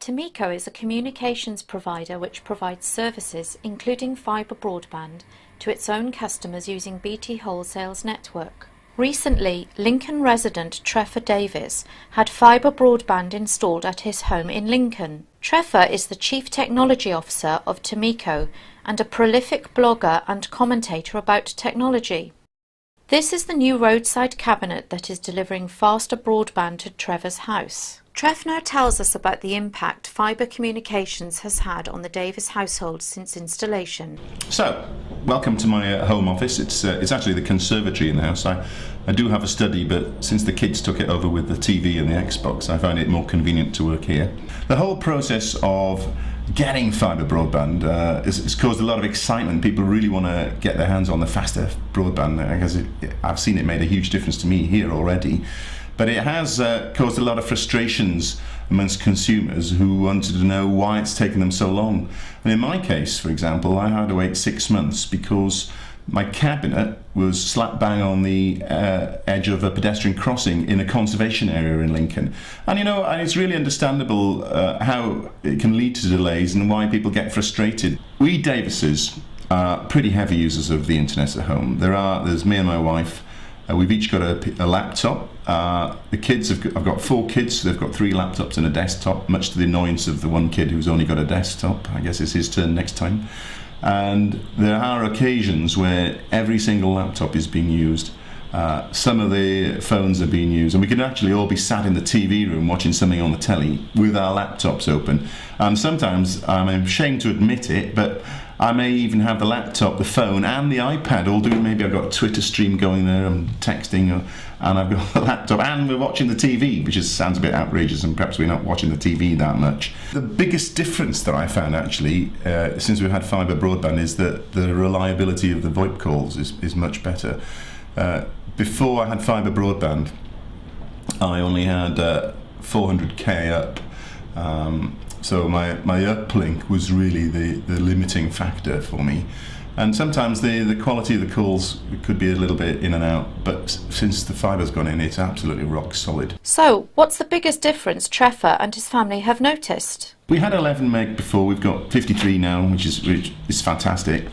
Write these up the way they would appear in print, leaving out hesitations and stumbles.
Tomeco is a communications provider which provides services, including fibre broadband, to its own customers using BT Wholesale's network. Recently, Lincoln resident Trevor Davies had fibre broadband installed at his home in Lincoln. Trevor is the Chief Technology Officer of Tomeco and a prolific blogger and commentator about technology. This is the new roadside cabinet that is delivering faster broadband to Trevor's house. Trev now tells us about the impact fibre communications has had on the Davies household since installation. So, welcome to my home office. It's actually the conservatory in the house. I do have a study, but since the kids took it over with the TV and the Xbox, I find it more convenient to work here. The whole process of getting fibre broadband has caused a lot of excitement. People really want to get their hands on the faster broadband. I've seen it made a huge difference to me here already. But it has caused a lot of frustrations amongst consumers who wanted to know why it's taken them so long. And in my case, for example, I had to wait 6 months because my cabinet was slap bang on the edge of a pedestrian crossing in a conservation area in Lincoln. And and it's really understandable how it can lead to delays and why people get frustrated. We Davieses are pretty heavy users of the internet at home. There's me and my wife. We've each got a laptop. The kids I've got 4 kids, so they've got 3 laptops and a desktop, much to the annoyance of the one kid who's only got a desktop. I guess it's his turn next time. And there are occasions where every single laptop is being used. Some of the phones are being used, and we can actually all be sat in the TV room watching something on the telly with our laptops open. And sometimes, I'm ashamed to admit it, but I may even have the laptop, the phone and the iPad all doing. Maybe I've got a Twitter stream going there, I'm texting, and I've got the laptop and we're watching the TV, which sounds a bit outrageous, and perhaps we're not watching the TV that much. The biggest difference that I found actually since we've had fibre broadband is that the reliability of the VoIP calls is much better. Before I had fibre broadband, I only had 400k up. So my uplink was really the limiting factor for me. And sometimes the quality of the calls could be a little bit in and out, but since the fibre's gone in, it's absolutely rock solid. So, what's the biggest difference Trevor and his family have noticed? We had 11 meg before, we've got 53 now, which is fantastic.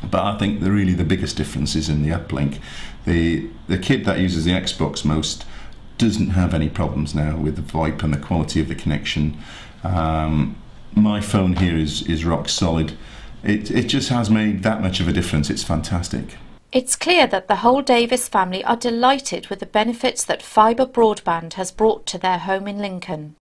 But I think the biggest difference is in the uplink. The kid that uses the Xbox most doesn't have any problems now with the VoIP and the quality of the connection. My phone here is rock solid. It just has made that much of a difference. It's fantastic. It's clear that the whole Davies family are delighted with the benefits that fibre broadband has brought to their home in Lincoln.